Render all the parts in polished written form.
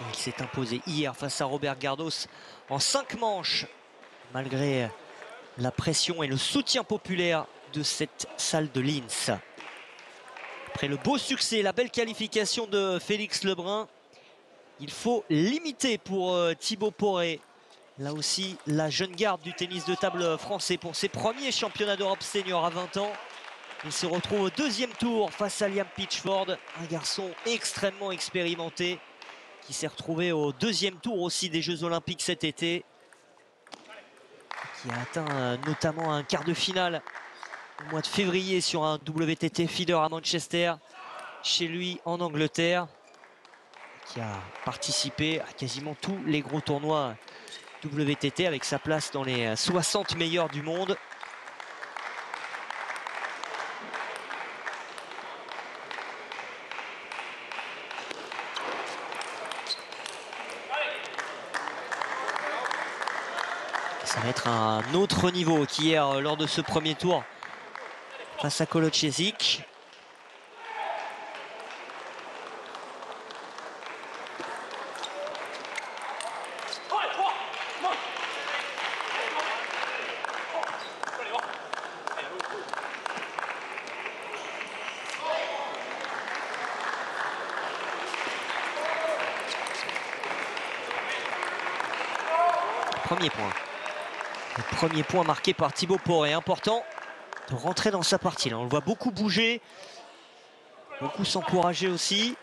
Il s'est imposé hier face à Robert Gardos en 5 manches, malgré la pression et le soutien populaire de cette salle de Linz. Après le beau succès, la belle qualification de Félix Lebrun, il faut limiter pour Thibaut Poré. Là aussi, la jeune garde du tennis de table français pour ses premiers championnats d'Europe senior à 20 ans. Il se retrouve au deuxième tour face à Liam Pitchford, un garçon extrêmement expérimenté qui s'est retrouvé au deuxième tour aussi des Jeux Olympiques cet été, qui a atteint notamment un quart de finale au mois de février sur un WTT feeder à Manchester, chez lui en Angleterre, qui a participé à quasiment tous les gros tournois WTT avec sa place dans les 60 meilleurs du monde. Ça va être un autre niveau qu'hier lors de ce premier tour face à Kolodziejczyk. Premier point. Le premier point marqué par Thibaut Poré. Important de rentrer dans sa partie. Là, on le voit beaucoup bouger, beaucoup s'encourager aussi.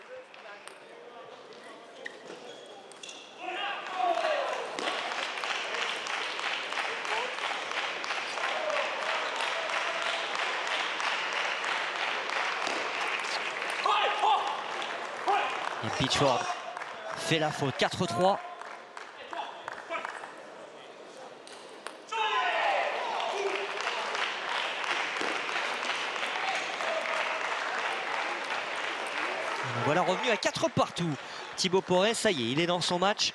Et Pitchford fait la faute. 4-3. Voilà, revenu à 4 partout. Thibaut Poré, ça y est, il est dans son match.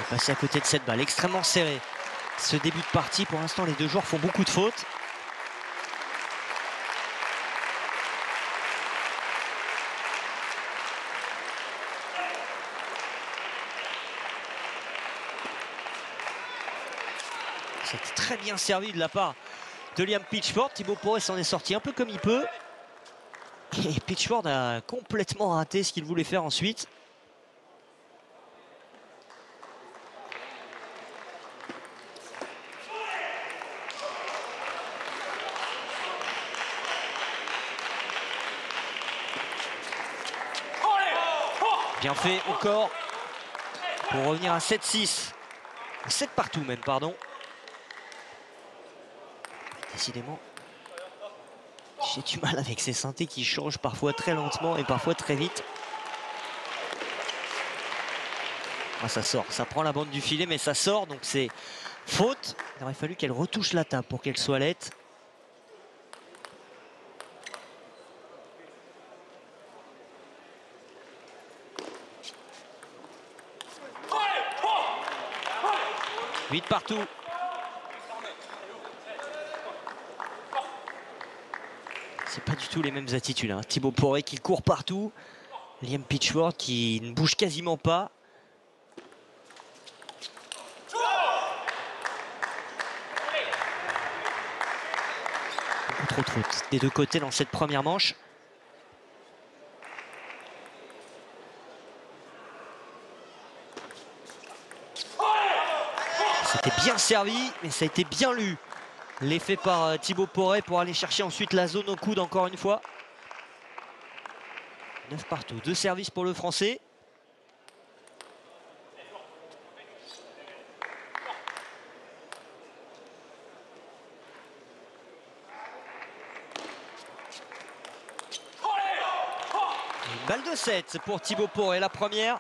Passer à côté de cette balle, extrêmement serré. Ce début de partie, pour l'instant, les deux joueurs font beaucoup de fautes. C'était très bien servi de la part de Liam Pitchford. Thibaut Poré s'en est sorti un peu comme il peut. Et Pitchford a complètement raté ce qu'il voulait faire ensuite. Bien fait au corps pour revenir à 7-6. 7 partout même, pardon. Décidément, j'ai du mal avec ces synthés qui changent parfois très lentement et parfois très vite. Ah, ça sort, ça prend la bande du filet, mais ça sort, donc c'est faute. Il aurait fallu qu'elle retouche la table pour qu'elle soit nette. Vite partout. C'est pas du tout les mêmes attitudes, hein. Thibaut Poré qui court partout. Liam Pitchford qui ne bouge quasiment pas. trop de fautes des deux côtés dans cette première manche. C'était bien servi, mais ça a été bien lu. L'effet par Thibaut Poré pour aller chercher ensuite la zone au coude encore une fois. 9 partout, 2 services pour le Français. Une balle de 7 pour Thibaut Poré, la première.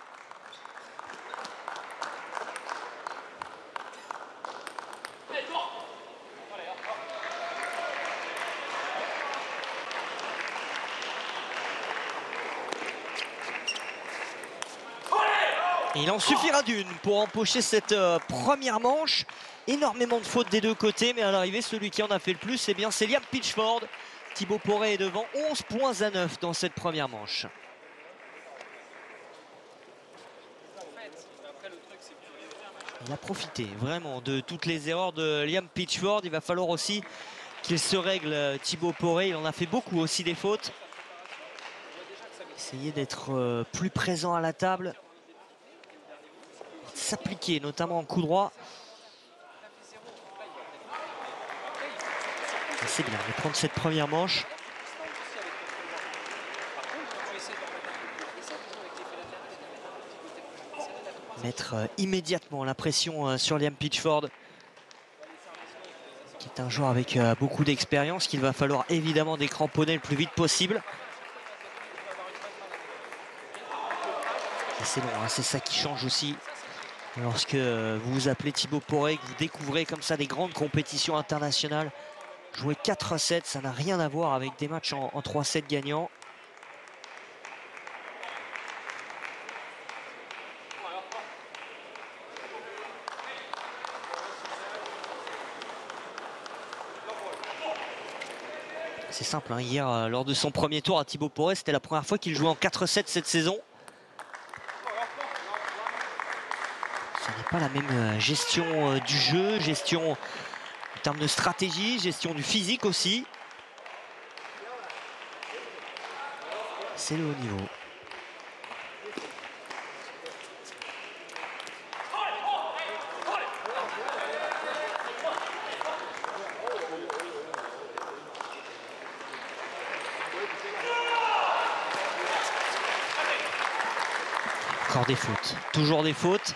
Et il en suffira d'une pour empocher cette première manche. Énormément de fautes des deux côtés, mais à l'arrivée, celui qui en a fait le plus, c'est Liam Pitchford. Thibaut Poré est devant, 11 points à 9 dans cette première manche. Il a profité vraiment de toutes les erreurs de Liam Pitchford. Il va falloir aussi qu'il se règle, Thibaut Poré. Il en a fait beaucoup aussi des fautes. Essayer d'être plus présent à la table. S'appliquer notamment en coup droit. C'est bien de prendre cette première manche. Mettre immédiatement la pression sur Liam Pitchford, qui est un joueur avec beaucoup d'expérience, qu'il va falloir évidemment décramponner le plus vite possible. Et c'est long, hein, c'est ça qui change aussi. Lorsque vous vous appelez Thibaut Poré, que vous découvrez comme ça des grandes compétitions internationales, jouer 4-7, ça n'a rien à voir avec des matchs en 3-7 gagnants. C'est simple, hein, hier, lors de son premier tour à Thibaut Poré, c'était la première fois qu'il jouait en 4-7 cette saison. Ce n'est pas la même gestion du jeu, gestion en termes de stratégie, gestion du physique aussi. C'est le haut niveau. Encore des fautes, toujours des fautes.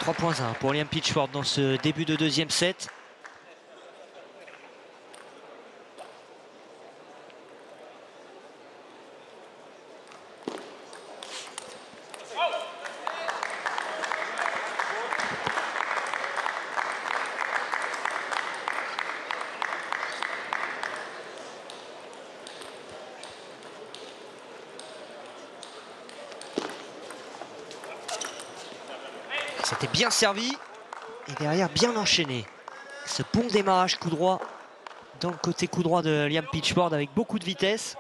« 3.1 pour Liam Pitchford dans ce début de deuxième set. C'était bien servi et derrière bien enchaîné. Ce bon démarrage coup droit dans le côté coup droit de Liam Pitchford avec beaucoup de vitesse.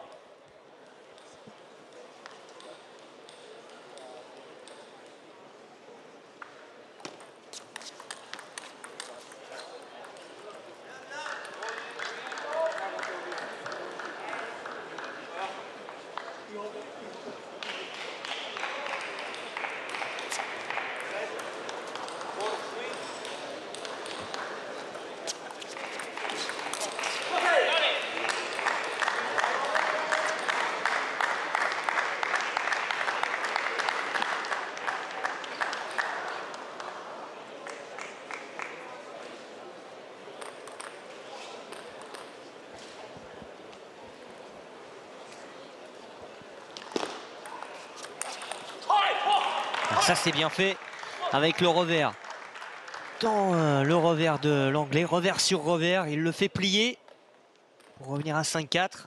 Ça c'est bien fait avec le revers. Dans le revers de l'anglais, revers sur revers, il le fait plier pour revenir à 5-4.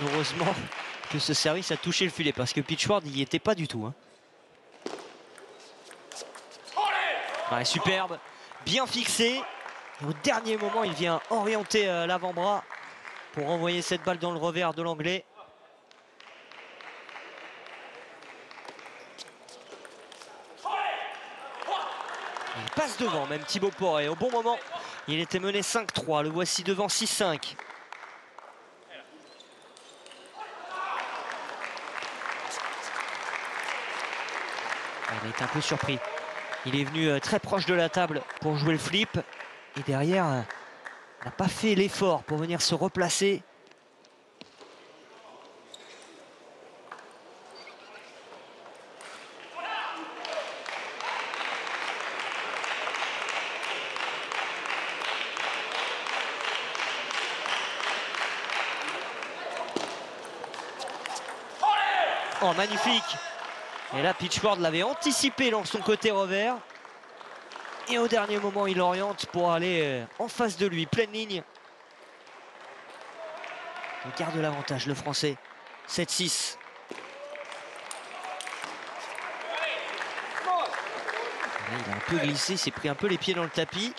Heureusement, que ce service a touché le filet parce que Pitchford n'y était pas du tout. Hein. Ouais, superbe, bien fixé. Et au dernier moment, il vient orienter l'avant-bras pour envoyer cette balle dans le revers de l'Anglais. Il passe devant, même Thibaut Poré. Au bon moment, il était mené 5-3. Le voici devant 6-5. Il est un peu surpris. Il est venu très proche de la table pour jouer le flip. Et derrière, il n'a pas fait l'effort pour venir se replacer. Oh, magnifique! Et là, Pitchford l'avait anticipé dans son côté revers. Et au dernier moment, il oriente pour aller en face de lui, pleine ligne. Il garde l'avantage, le Français. 7-6. Il a un peu glissé, s'est pris un peu les pieds dans le tapis.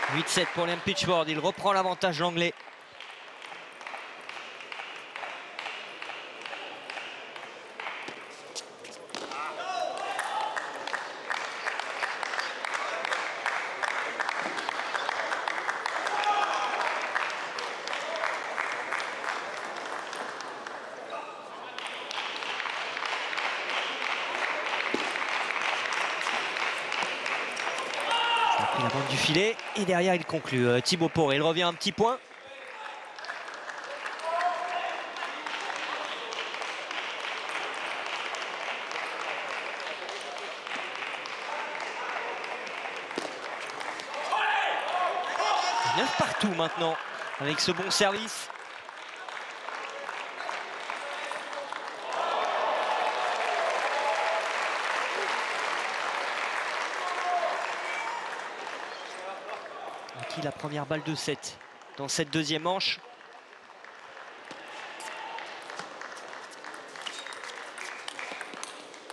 « 8-7 pour Liam Pitchford, il reprend l'avantage l'Anglais. La bande du filet et derrière il conclut. Thibaut Poré, il revient un petit point. « 9 partout maintenant avec ce bon service. » La première balle de 7 dans cette deuxième manche.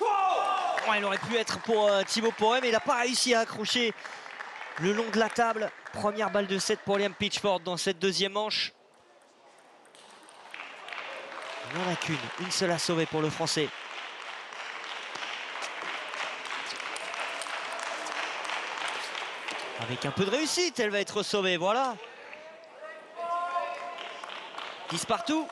Oh, il aurait pu être pour Thibaut Poré, mais il n'a pas réussi à accrocher le long de la table. Première balle de 7 pour Liam Pitchford dans cette deuxième manche. Il n'y en a qu'une, une seule à sauver pour le Français. Avec un peu de réussite, elle va être sauvée, voilà. 10 partout.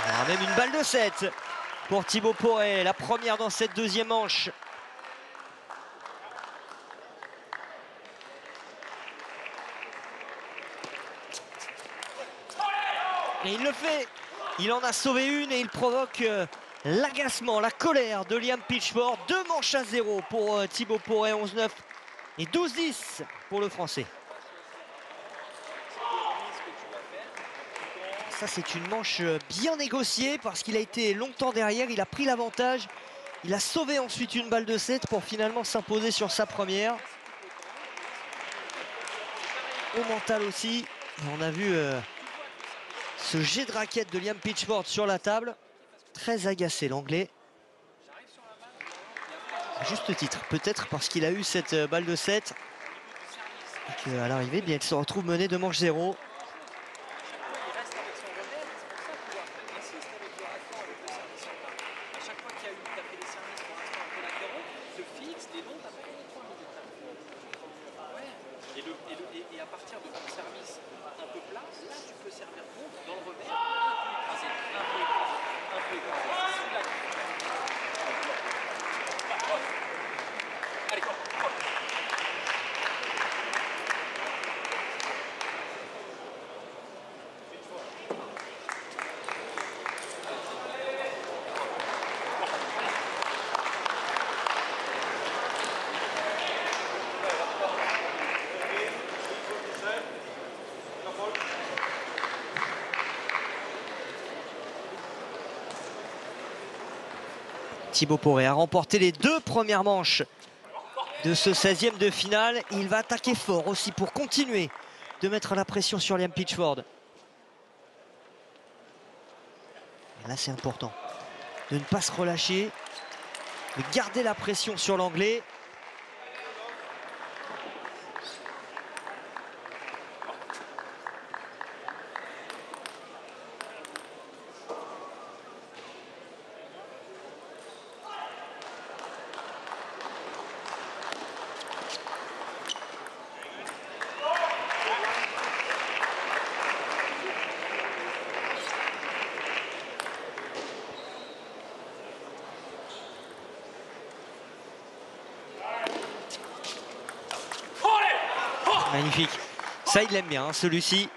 On aura même une balle de 7 pour Thibaut Poré, la première dans cette deuxième manche. Et il le fait, il en a sauvé une et il provoque l'agacement, la colère de Liam Pitchford. 2 manches à 0 pour Thibaut Poré, 11-9 et 12-10 pour le Français. Ça, c'est une manche bien négociée parce qu'il a été longtemps derrière, il a pris l'avantage. Il a sauvé ensuite une balle de 7 pour finalement s'imposer sur sa première. Au mental aussi, on a vu ce jet de raquette de Liam Pitchford sur la table. Très agacé l'Anglais. À juste titre, peut-être parce qu'il a eu cette balle de 7. Et qu'à l'arrivée, il se retrouve mené de manche 0. Et à partir de ton service un peu plat, là tu peux servir bon dans le revers, un peu écrasé. Allez, Thibaut Poré a remporté les 2 premières manches de ce 16e de finale. Il va attaquer fort aussi pour continuer de mettre la pression sur Liam Pitchford. Et là, c'est important de ne pas se relâcher, de garder la pression sur l'Anglais. Magnifique. Ça, il l'aime bien, hein, celui-ci.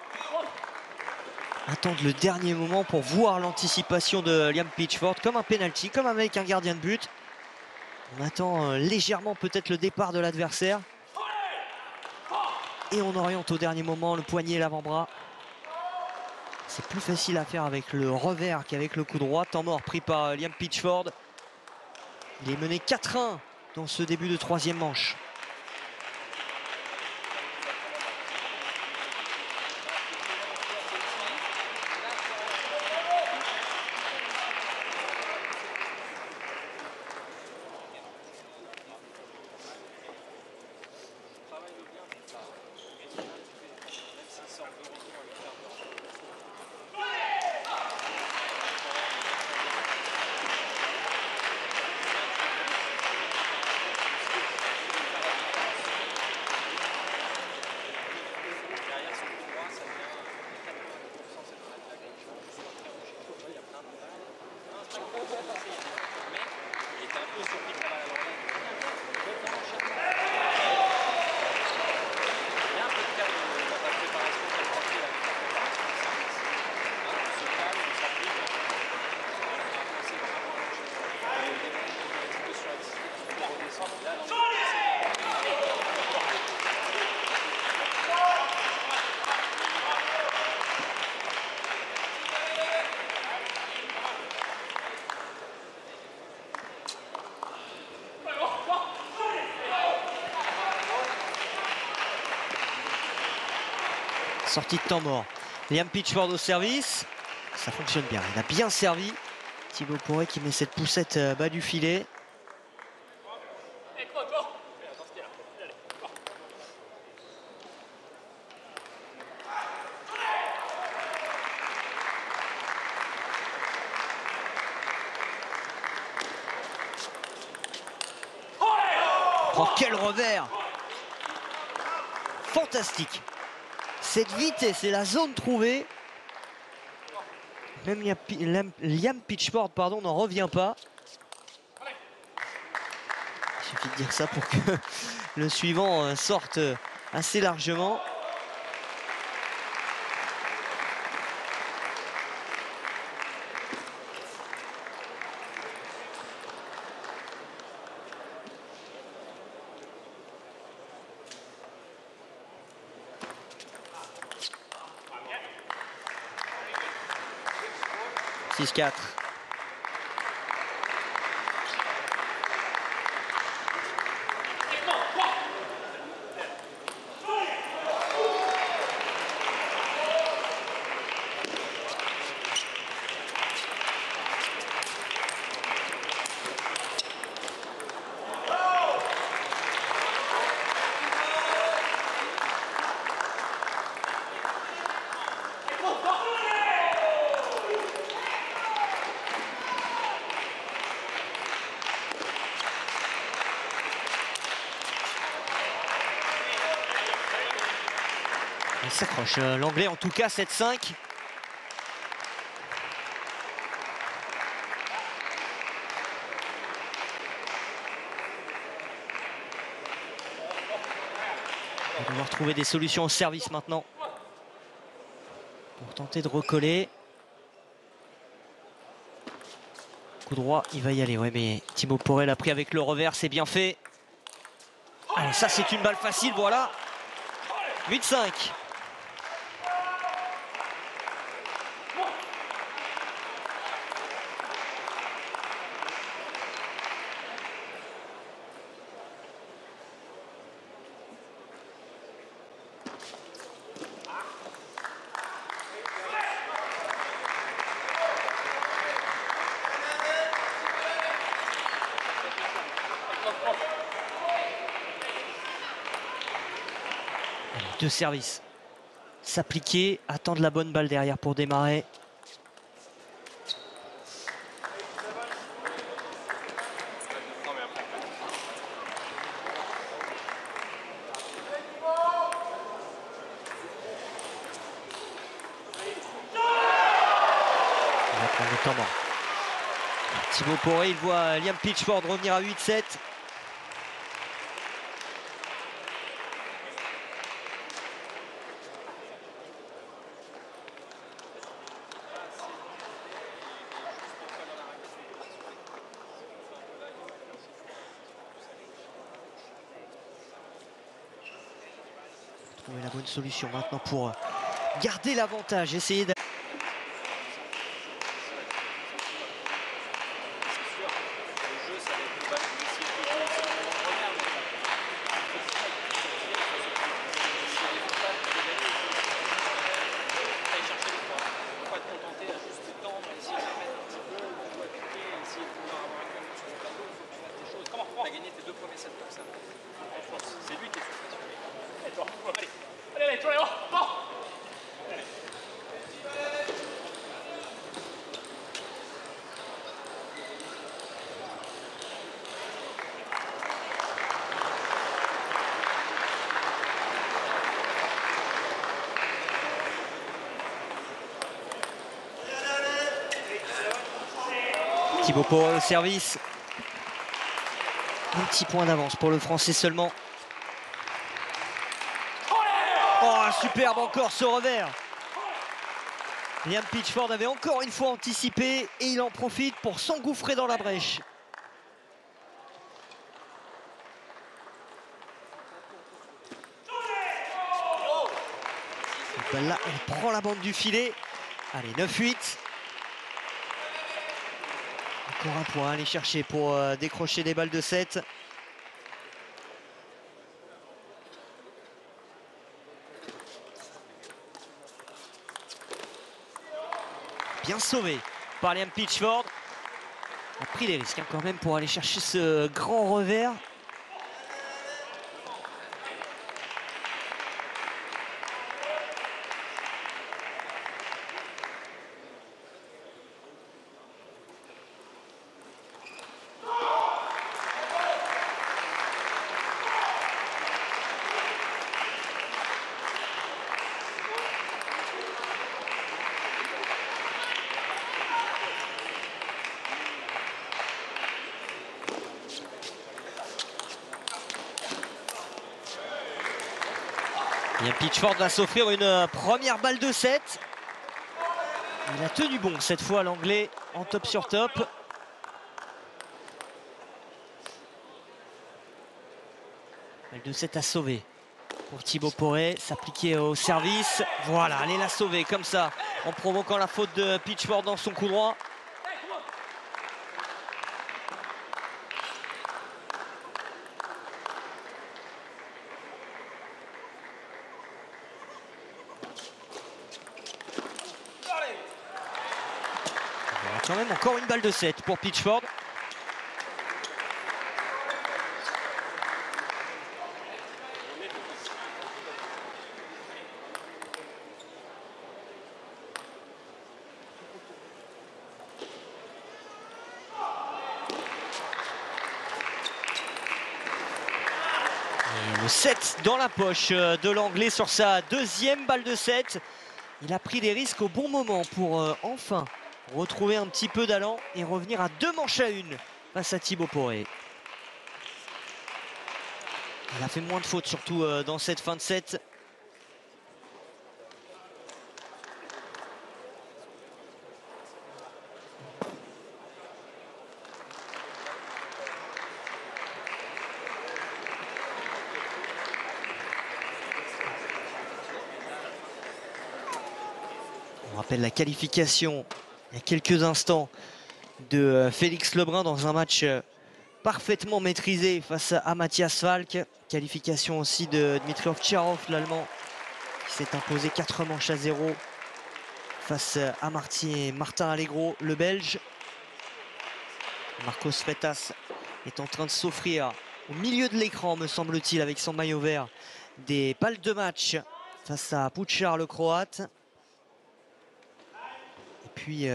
Attendre le dernier moment pour voir l'anticipation de Liam Pitchford, comme un penalty, comme avec un gardien de but. On attend légèrement peut-être le départ de l'adversaire. Et on oriente au dernier moment le poignet et l'avant-bras. C'est plus facile à faire avec le revers qu'avec le coup droit. Temps mort pris par Liam Pitchford. Il est mené 4-1 dans ce début de 3e manche. Sortie de temps mort. Liam Pitchford au service. Ça fonctionne bien. Il a bien servi. Thibaut Poré qui met cette poussette bas du filet. Oh, quel revers! Fantastique! Cette vitesse et la zone trouvée. Même Liam Pitchford n'en revient pas. Il suffit de dire ça pour que le suivant sorte assez largement. « 6-4 ». Il s'accroche, l'Anglais en tout cas, 7-5. On va devoir trouver des solutions au service maintenant pour tenter de recoller. Coup droit, il va y aller. Ouais, mais Thibaut Poré l'a pris avec le revers, c'est bien fait. Allez, ça c'est une balle facile, voilà. 8-5. Deux services. S'appliquer, attendre la bonne balle derrière pour démarrer. Il va prendre le temps mort. Thibaut Poré, il voit Liam Pitchford revenir à 8-7. Trouver la bonne solution maintenant pour garder l'avantage, essayer de... C'est lui qui est surpassionné. Et toi, allez, allez, toi, oh, Thibaut Poré au service. Un petit point d'avance pour le Français seulement. Oh, superbe encore ce revers. Liam Pitchford avait encore une fois anticipé et il en profite pour s'engouffrer dans la brèche. Ben là, on prend la bande du filet. Allez, 9-8. Encore un point à aller chercher pour décrocher des balles de 7. Bien sauvé par Liam Pitchford. A pris les risques quand même pour aller chercher ce grand revers. Liam Pitchford va s'offrir une première balle de 7. Il a tenu bon cette fois l'anglais en top sur top. Balle de 7 à sauver pour Thibaut Poré. S'appliquer au service. Voilà, allez la sauver comme ça en provoquant la faute de Pitchford dans son coup droit. Quand même encore une balle de 7 pour Pitchford. Et le 7 dans la poche de l'anglais sur sa deuxième balle de 7. Il a pris des risques au bon moment pour enfin retrouver un petit peu d'allant et revenir à 2 manches à 1 face à Thibaut Poré. Il a fait moins de fautes surtout dans cette fin de set. On rappelle la qualification il y a quelques instants de Félix Lebrun dans un match parfaitement maîtrisé face à Matthias Falk. Qualification aussi de Dmitry Ovtcharov, l'Allemand, qui s'est imposé 4 manches à 0 face à Martin Allegro, le Belge. Marcos Freitas est en train de s'offrir au milieu de l'écran, me semble-t-il, avec son maillot vert, des balles de match face à Pucar, le Croate. Et puis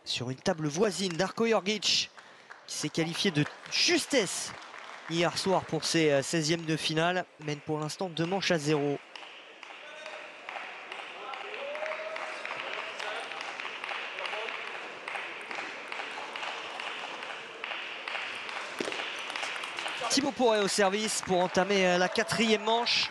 sur une table voisine, Darko Jorgic qui s'est qualifié de justesse hier soir pour ses 16e de finale, mène pour l'instant 2 manches à 0. Thibaut Poré au service pour entamer la 4e manche.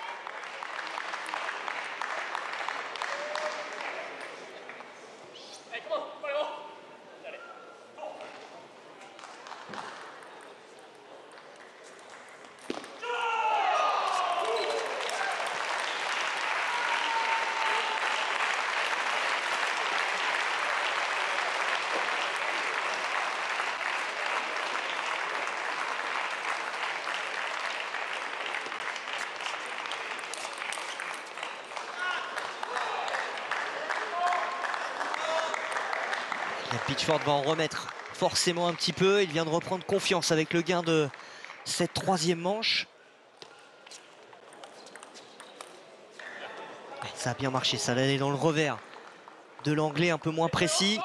Pitchford va en remettre forcément un petit peu. Il vient de reprendre confiance avec le gain de cette 3e manche. Ça a bien marché, ça allait dans le revers de l'Anglais, un peu moins précis.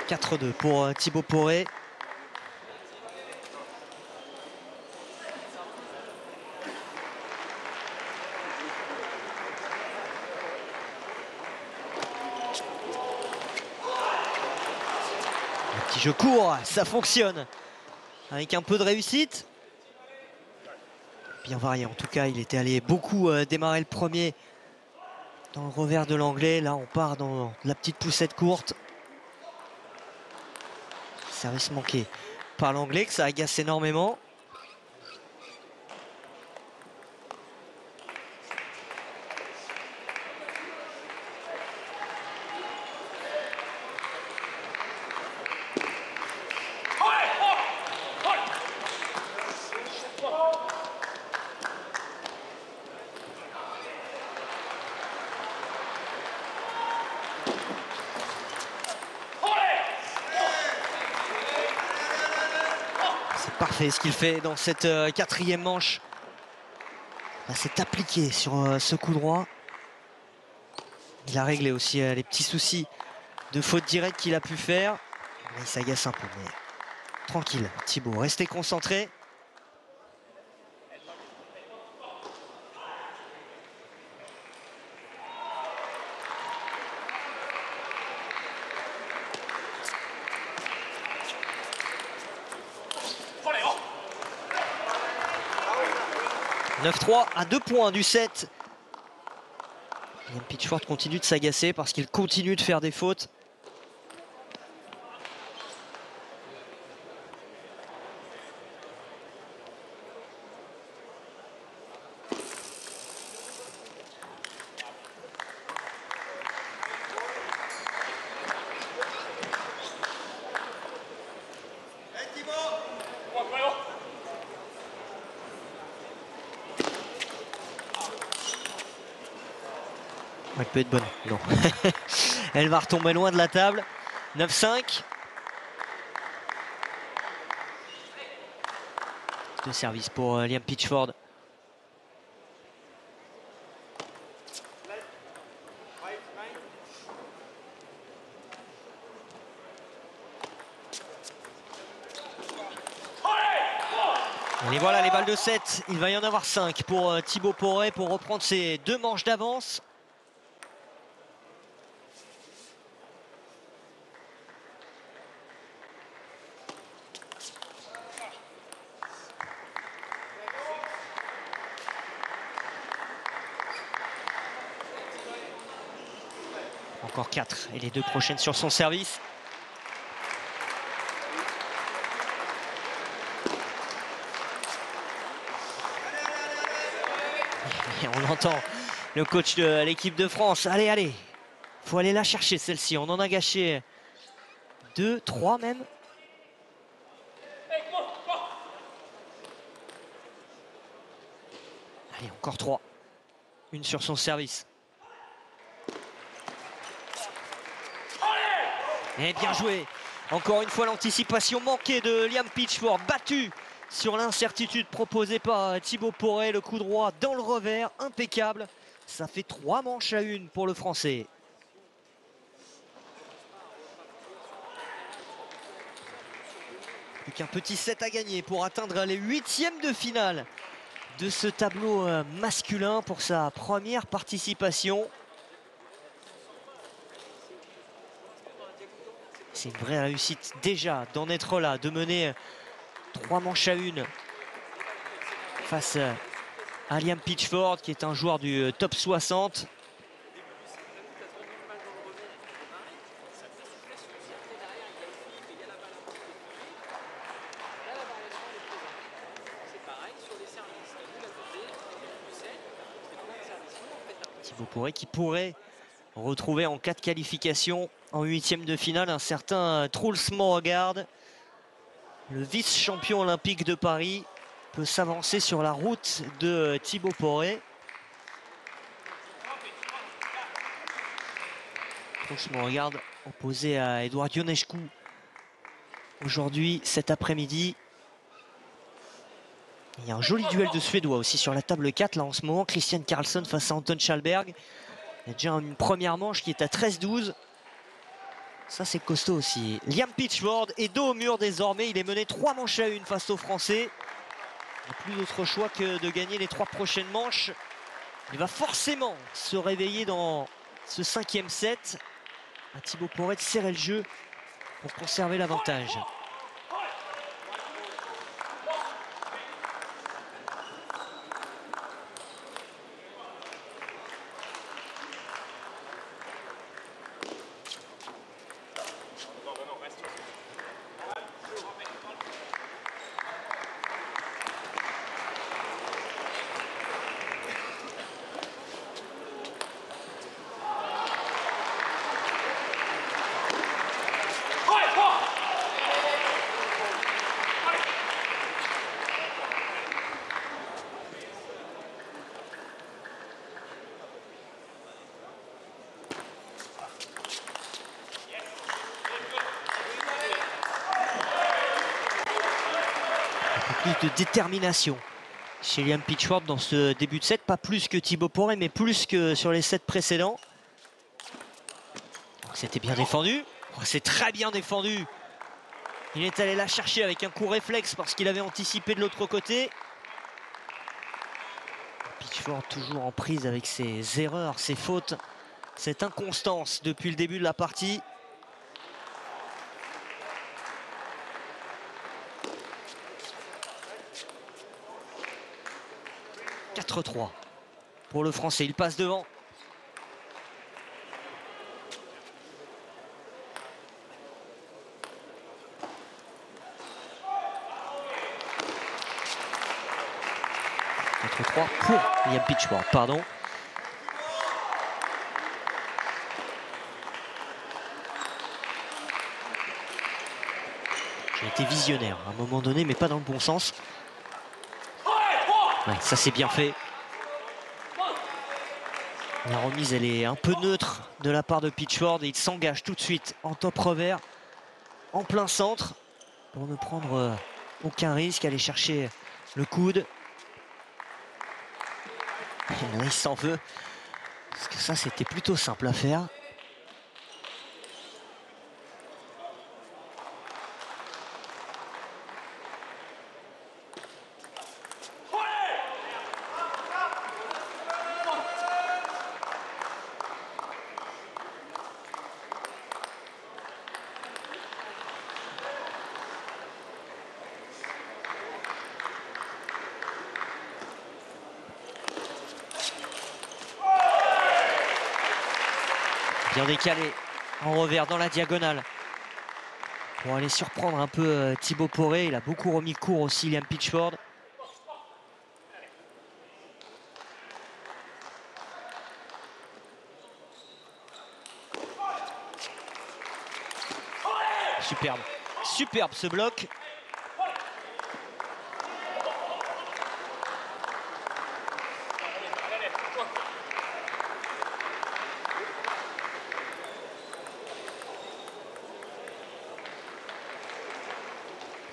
« 4-2 pour Thibaut Poré. Le petit jeu court, ça fonctionne. Avec un peu de réussite. Bien varié en tout cas, il était allé beaucoup démarrer le premier dans le revers de l'Anglais. Là on part dans la petite poussette courte. Service manqué par l'Anglais, que ça agace énormément. Parfait ce qu'il fait dans cette 4e manche. C'est appliqué sur ce coup droit. Il a réglé aussi les petits soucis de faute directe qu'il a pu faire. Il s'agace un peu, mais tranquille. Thibaut, restez concentré. « 9-3 à 2 points du set. » Liam Pitchford continue de s'agacer parce qu'il continue de faire des fautes. Elle peut être bonne, non. Elle va retomber loin de la table. 9-5. De service pour Liam Pitchford. Et voilà les balles de 7. Il va y en avoir 5 pour Thibaut Poré pour reprendre ses 2 manches d'avance. Encore 4 et les 2 prochaines sur son service. Et on entend le coach de l'équipe de France. Allez, allez, faut aller la chercher celle-ci. On en a gâché 2, 3 même. Allez, encore 3. Une sur son service. Et bien joué. Encore une fois, l'anticipation manquée de Liam Pitchford, battu sur l'incertitude proposée par Thibaut Poré. Le coup droit dans le revers, impeccable. Ça fait 3 manches à 1 pour le Français. Plus qu'un petit set à gagner pour atteindre les 8e de finale de ce tableau masculin pour sa première participation. C'est une vraie réussite déjà d'en être là, de mener 3 manches à 1 face à Liam Pitchford, qui est un joueur du top 60. Thibaut Poré qui pourrait retrouver en cas de qualification en 8e de finale un certain Truls Moregard. Le vice-champion olympique de Paris peut s'avancer sur la route de Thibaut Poré. Truls Moregard opposé à Edouard Ionescu aujourd'hui, cet après-midi. Il y a un joli duel de Suédois aussi sur la table 4 là en ce moment. Christian Carlsson face à Anton Schallberg. Il y a déjà une première manche qui est à 13-12. Ça, c'est costaud aussi. Liam Pitchford est dos au mur désormais. Il est mené 3 manches à 1 face aux Français. Il n'a plus d'autre choix que de gagner les 3 prochaines manches. Il va forcément se réveiller dans ce 5e set. À Thibaut Poré de serrer le jeu pour conserver l'avantage. Plus de détermination chez Liam Pitchford dans ce début de set, pas plus que Thibaut Poré, mais plus que sur les sets précédents. C'était bien défendu, c'est très bien défendu. Il est allé la chercher avec un coup réflexe parce qu'il avait anticipé de l'autre côté. Pitchford toujours en prise avec ses erreurs, ses fautes, cette inconstance depuis le début de la partie. « 4-3 pour le Français, il passe devant. Pour Liam Pitchford, pardon. J'ai été visionnaire à un moment donné, mais pas dans le bon sens. Ouais, ça c'est bien fait. La remise, elle est un peu neutre de la part de Pitchford et il s'engage tout de suite en top revers, en plein centre, pour ne prendre aucun risque, aller chercher le coude. Et là, il s'en veut, parce que ça, c'était plutôt simple à faire. Bien décalé en revers dans la diagonale pour aller surprendre un peu Thibaut Poré. Il a beaucoup remis court aussi Liam Pitchford. superbe. Superbe ce bloc.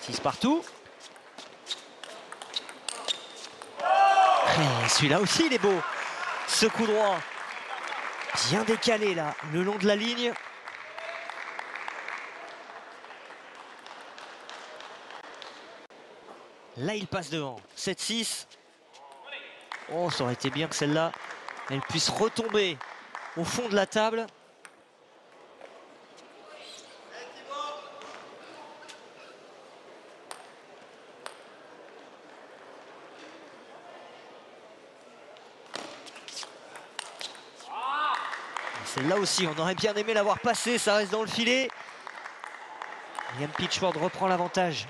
Six partout. Celui-là aussi il est beau. Ce coup droit. Bien décalé là, le long de la ligne. Là il passe devant. 7-6. Oh, ça aurait été bien que celle-là, elle puisse retomber au fond de la table. Celle-là aussi, on aurait bien aimé l'avoir passée, ça reste dans le filet. Liam Pitchford reprend l'avantage.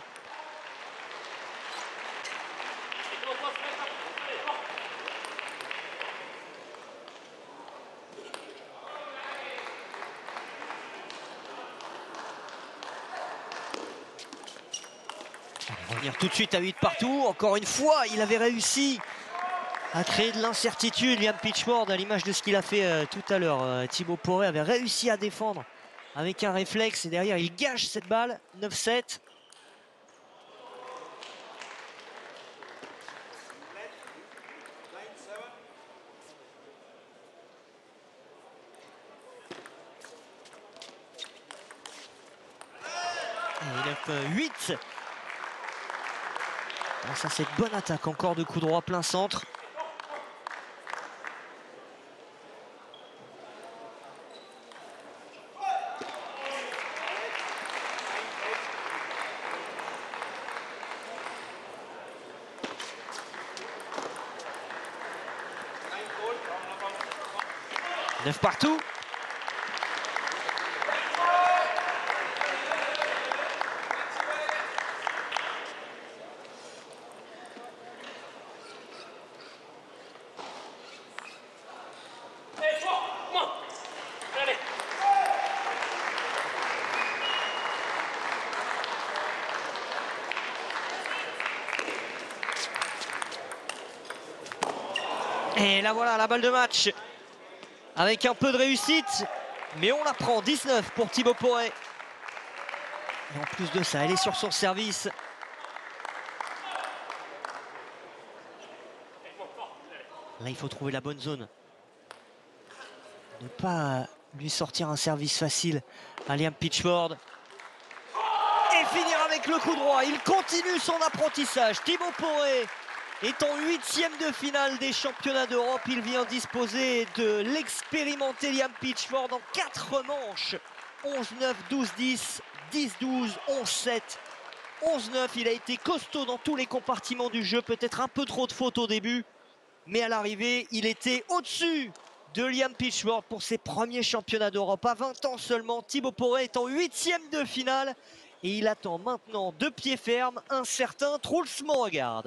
On va revenir tout de suite à 8 partout. Encore une fois, il avait réussi à créer de l'incertitude. Liam Pitchford, à l'image de ce qu'il a fait tout à l'heure. Thibaut Poré avait réussi à défendre avec un réflexe et derrière il gâche cette balle. 9-7. Et 9-8. Ah, ça c'est une bonne attaque, encore de coups droits plein centre. Neuf partout. Et là voilà la balle de match avec un peu de réussite, mais on la prend. 19 pour Thibaut Poré. Et en plus de ça, elle est sur son service. Là il faut trouver la bonne zone. Ne pas lui sortir un service facile à Liam Pitchford. Et finir avec le coup droit. Il continue son apprentissage. Thibaut Poré est en 8e de finale des championnats d'Europe. Il vient disposer de l'expérimenté Liam Pitchford en 4 manches. 11-9, 12-10, 10-12, 11-7, 11-9. Il a été costaud dans tous les compartiments du jeu. Peut-être un peu trop de fautes au début. Mais à l'arrivée, il était au-dessus de Liam Pitchford pour ses premiers championnats d'Europe. À 20 ans seulement, Thibaut Poré est en 8e de finale. Et il attend maintenant de pied ferme un certain Truls Moregard.